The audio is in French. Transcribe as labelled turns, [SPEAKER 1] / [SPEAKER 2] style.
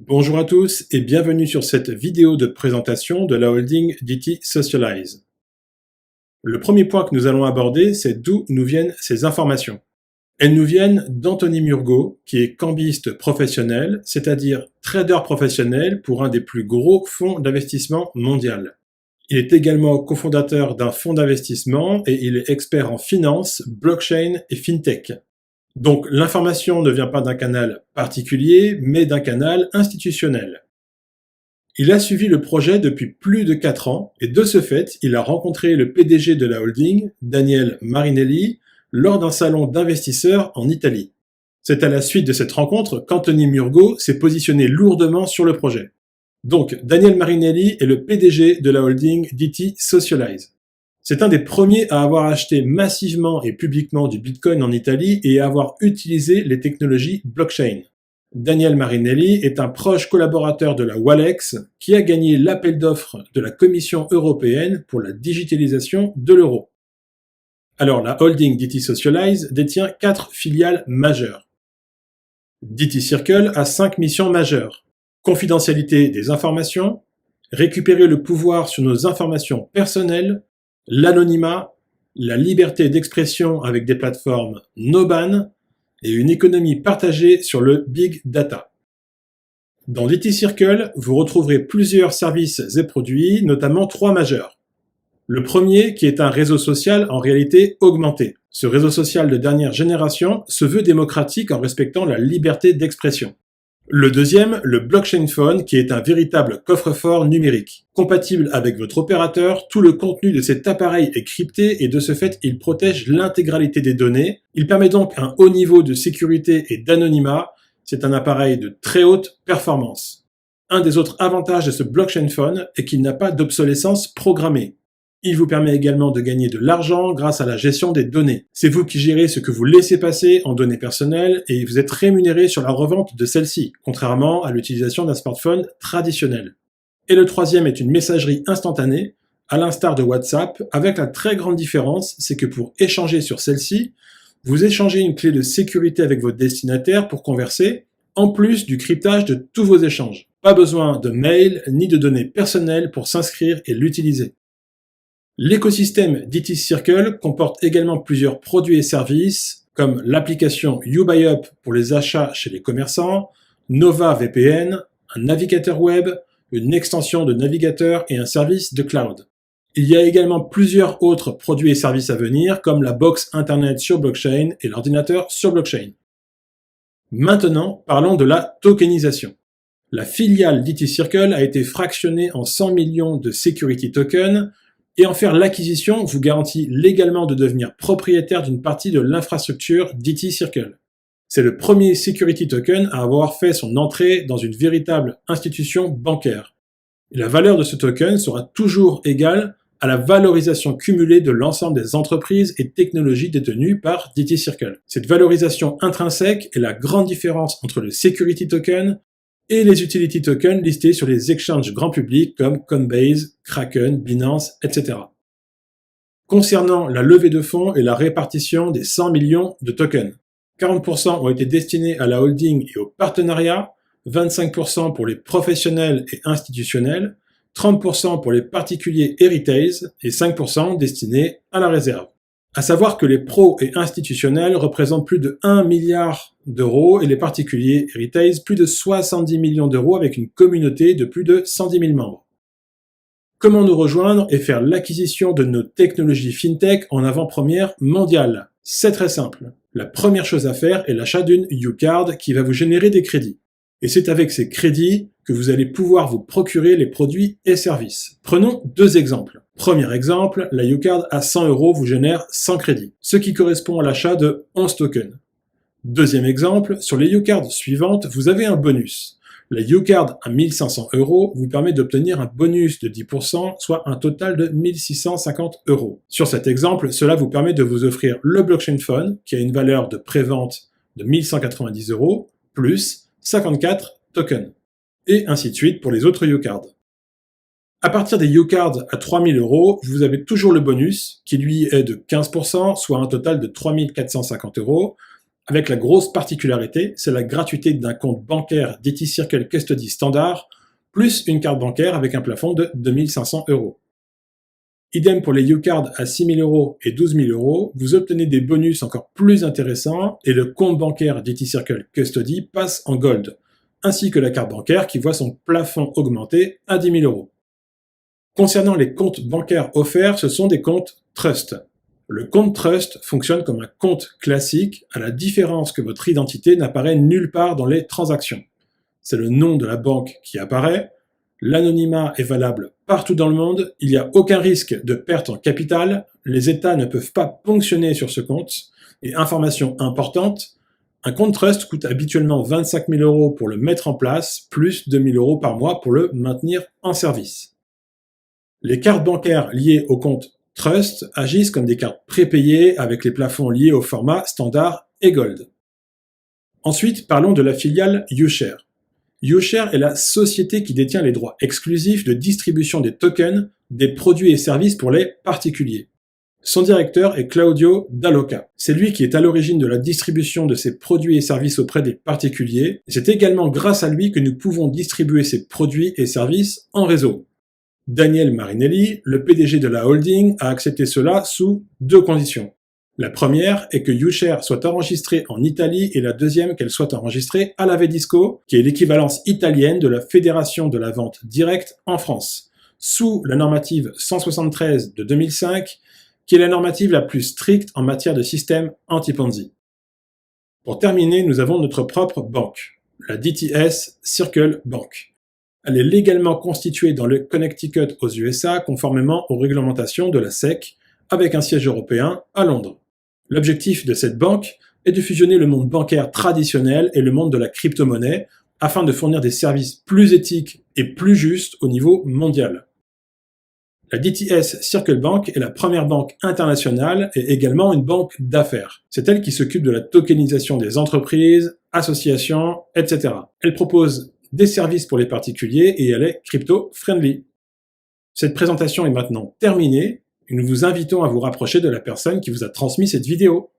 [SPEAKER 1] Bonjour à tous et bienvenue sur cette vidéo de présentation de la holding DT Socialize. Le premier point que nous allons aborder, c'est d'où nous viennent ces informations. Elles nous viennent d'Anthony Murgot, qui est cambiste professionnel, c'est-à-dire trader professionnel pour un des plus gros fonds d'investissement mondial. Il est également cofondateur d'un fonds d'investissement et il est expert en finance, blockchain et fintech. Donc l'information ne vient pas d'un canal particulier, mais d'un canal institutionnel. Il a suivi le projet depuis plus de 4 ans et de ce fait, il a rencontré le PDG de la holding, Daniel Marinelli, lors d'un salon d'investisseurs en Italie. C'est à la suite de cette rencontre qu'Anthony Murgot s'est positionné lourdement sur le projet. Donc Daniel Marinelli est le PDG de la holding DT Socialize. C'est un des premiers à avoir acheté massivement et publiquement du Bitcoin en Italie et à avoir utilisé les technologies blockchain. Daniel Marinelli est un proche collaborateur de la Walex qui a gagné l'appel d'offres de la Commission européenne pour la digitalisation de l'euro. Alors la holding DT Socialize détient 4 filiales majeures. DT Circle a 5 missions majeures. Confidentialité des informations, récupérer le pouvoir sur nos informations personnelles, l'anonymat, la liberté d'expression avec des plateformes no ban et une économie partagée sur le big data. Dans DT Circle, vous retrouverez plusieurs services et produits, notamment 3 majeurs. Le premier, qui est un réseau social en réalité augmenté. Ce réseau social de dernière génération se veut démocratique en respectant la liberté d'expression. Le deuxième, le Blockchain Phone, qui est un véritable coffre-fort numérique. Compatible avec votre opérateur, tout le contenu de cet appareil est crypté et de ce fait, il protège l'intégralité des données. Il permet donc un haut niveau de sécurité et d'anonymat. C'est un appareil de très haute performance. Un des autres avantages de ce Blockchain Phone est qu'il n'a pas d'obsolescence programmée. Il vous permet également de gagner de l'argent grâce à la gestion des données. C'est vous qui gérez ce que vous laissez passer en données personnelles et vous êtes rémunéré sur la revente de celles-ci, contrairement à l'utilisation d'un smartphone traditionnel. Et le troisième est une messagerie instantanée, à l'instar de WhatsApp, avec la très grande différence, c'est que pour échanger sur celle-ci, vous échangez une clé de sécurité avec votre destinataire pour converser, en plus du cryptage de tous vos échanges. Pas besoin de mail ni de données personnelles pour s'inscrire et l'utiliser. L'écosystème DT Circle comporte également plusieurs produits et services comme l'application YouBuyUp pour les achats chez les commerçants, Nova VPN, un navigateur web, une extension de navigateur et un service de cloud. Il y a également plusieurs autres produits et services à venir comme la box Internet sur blockchain et l'ordinateur sur blockchain. Maintenant, parlons de la tokenisation. La filiale DT Circle a été fractionnée en 100 millions de security tokens et en faire l'acquisition vous garantit légalement de devenir propriétaire d'une partie de l'infrastructure DT Circle. C'est le premier security token à avoir fait son entrée dans une véritable institution bancaire. Et la valeur de ce token sera toujours égale à la valorisation cumulée de l'ensemble des entreprises et technologies détenues par DT Circle. Cette valorisation intrinsèque est la grande différence entre le security token et les utility tokens listés sur les exchanges grand public comme Coinbase, Kraken, Binance, etc. Concernant la levée de fonds et la répartition des 100 millions de tokens, 40% ont été destinés à la holding et au partenariat, 25% pour les professionnels et institutionnels, 30% pour les particuliers et retails et 5% destinés à la réserve. À savoir que les pros et institutionnels représentent plus de 1 milliard d'euros et les particuliers et retails plus de 70 millions d'euros avec une communauté de plus de 110 000 membres. Comment nous rejoindre et faire l'acquisition de nos technologies fintech en avant-première mondiale? C'est très simple. La première chose à faire est l'achat d'une YouCard qui va vous générer des crédits. Et c'est avec ces crédits que vous allez pouvoir vous procurer les produits et services. Prenons 2 exemples. Premier exemple, la YouCard à 100 € vous génère 100 crédits, ce qui correspond à l'achat de 11 tokens. Deuxième exemple, sur les YouCards suivantes, vous avez un bonus. La YouCard à 1500 € vous permet d'obtenir un bonus de 10%, soit un total de 1650 €. Sur cet exemple, cela vous permet de vous offrir le Blockchain Phone, qui a une valeur de prévente de 1190 €, plus 54 tokens. Et ainsi de suite pour les autres YouCards. À partir des YouCards à 3000 €, vous avez toujours le bonus, qui lui est de 15%, soit un total de 3450 €, avec la grosse particularité, c'est la gratuité d'un compte bancaire DT Circle Custody standard, plus une carte bancaire avec un plafond de 2500 €. Idem pour les U-Cards à 6 000 € et 12 000 €, vous obtenez des bonus encore plus intéressants et le compte bancaire DT Circle Custody passe en Gold, ainsi que la carte bancaire qui voit son plafond augmenter à 10 000 €. Concernant les comptes bancaires offerts, ce sont des comptes Trust. Le compte Trust fonctionne comme un compte classique, à la différence que votre identité n'apparaît nulle part dans les transactions. C'est le nom de la banque qui apparaît, l'anonymat est valable partout dans le monde, il n'y a aucun risque de perte en capital, les États ne peuvent pas ponctionner sur ce compte, et information importante, un compte Trust coûte habituellement 25 000 € pour le mettre en place, plus 2 000 € par mois pour le maintenir en service. Les cartes bancaires liées au compte Trust agissent comme des cartes prépayées avec les plafonds liés au format standard et Gold. Ensuite, parlons de la filiale YouShare. YouShare est la société qui détient les droits exclusifs de distribution des tokens des produits et services pour les particuliers. Son directeur est Claudio Dall'Oca. C'est lui qui est à l'origine de la distribution de ces produits et services auprès des particuliers. C'est également grâce à lui que nous pouvons distribuer ces produits et services en réseau. Daniel Marinelli, le PDG de la holding, a accepté cela sous 2 conditions. La première est que YouShare soit enregistrée en Italie et la deuxième qu'elle soit enregistrée à la Vedisco, qui est l'équivalence italienne de la Fédération de la vente directe en France, sous la normative 173 de 2005, qui est la normative la plus stricte en matière de système anti-Ponzi. Pour terminer, nous avons notre propre banque, la DTS Circle Bank. Elle est légalement constituée dans le Connecticut aux USA conformément aux réglementations de la SEC, avec un siège européen à Londres. L'objectif de cette banque est de fusionner le monde bancaire traditionnel et le monde de la crypto-monnaie afin de fournir des services plus éthiques et plus justes au niveau mondial. La DTS Circle Bank est la première banque internationale et également une banque d'affaires. C'est elle qui s'occupe de la tokenisation des entreprises, associations, etc. Elle propose des services pour les particuliers et elle est crypto-friendly. Cette présentation est maintenant terminée et nous vous invitons à vous rapprocher de la personne qui vous a transmis cette vidéo.